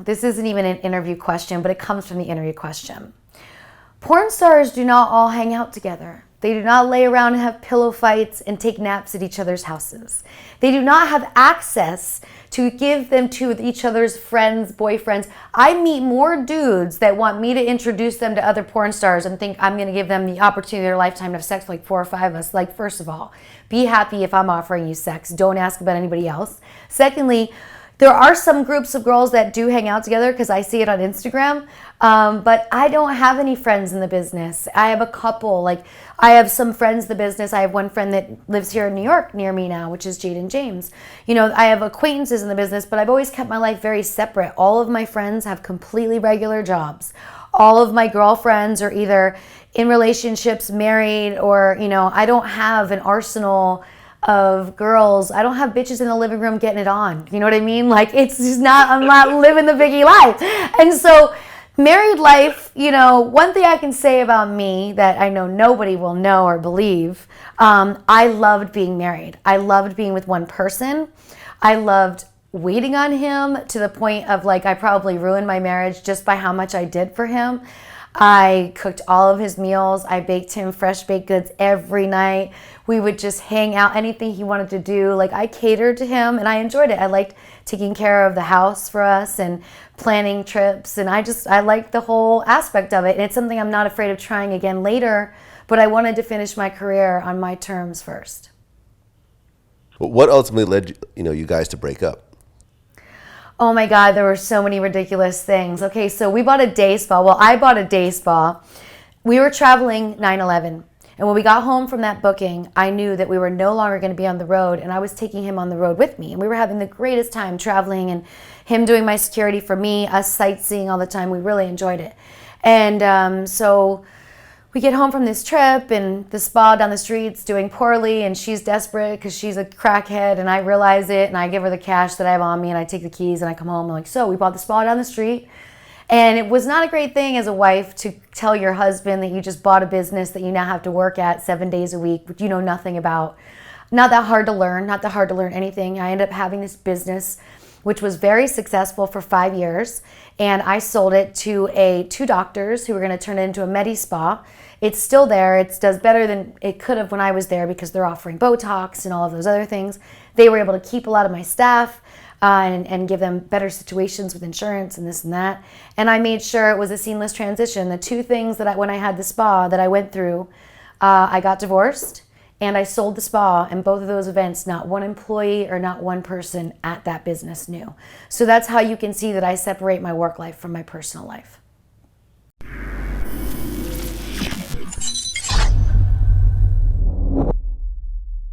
This isn't even an interview question, but it comes from the interview question. Porn stars do not all hang out together. They do not lay around and have pillow fights and take naps at each other's houses. They do not have access to give them to each other's friends, boyfriends. I meet more dudes that want me to introduce them to other porn stars and think I'm going to give them the opportunity of their lifetime to have sex with like 4 or 5 of us. Like, first of all, be happy if I'm offering you sex. Don't ask about anybody else. Secondly, there are some groups of girls that do hang out together because I see it on Instagram, but I don't have any friends in the business. I have a couple. Like, I have some friends in the business. I have one friend that lives here in New York near me now, which is Jaden James. You know, I have acquaintances in the business, but I've always kept my life very separate. All of my friends have completely regular jobs. All of my girlfriends are either in relationships, married, or, you know, I don't have an arsenal of girls. I don't have bitches in the living room getting it on. You know what I mean? Like, it's just not, I'm not living the biggie life. And so married life, you know, one thing I can say about me that I know nobody will know or believe, I loved being married. I loved being with one person. I loved waiting on him to the point of, like, I probably ruined my marriage just by how much I did for him. I cooked all of his meals. I baked him fresh baked goods every night. We would just hang out, anything he wanted to do. Like, I catered to him and I enjoyed it. I liked taking care of the house for us and planning trips. And I liked the whole aspect of it. And it's something I'm not afraid of trying again later, but I wanted to finish my career on my terms first. What ultimately led you guys to break up? Oh my God, there were so many ridiculous things. Okay, so we bought a day spa. Well, I bought a day spa. We were traveling 9/11. And when we got home from that booking, I knew that we were no longer going to be on the road, and I was taking him on the road with me. And we were having the greatest time traveling, and him doing my security for me, us sightseeing all the time. We really enjoyed it. And so we get home from this trip, and the spa down the street's doing poorly, and she's desperate because she's a crackhead, and I realize it, and I give her the cash that I have on me, and I take the keys, and I come home. I'm like, so we bought the spa down the street. And it was not a great thing as a wife to tell your husband that you just bought a business that you now have to work at 7 days a week, which you know nothing about. Not that hard to learn, not that hard to learn anything. I ended up having this business, which was very successful for 5 years. And I sold it to two doctors who were going to turn it into a Medi Spa. It's still there. It does better than it could have when I was there because they're offering Botox and all of those other things. They were able to keep a lot of my staff. And give them better situations with insurance and this and that. And I made sure it was a seamless transition. The two things that when I had the spa that I went through, I got divorced and I sold the spa. And both of those events, not one employee or not one person at that business knew. So that's how you can see that I separate my work life from my personal life.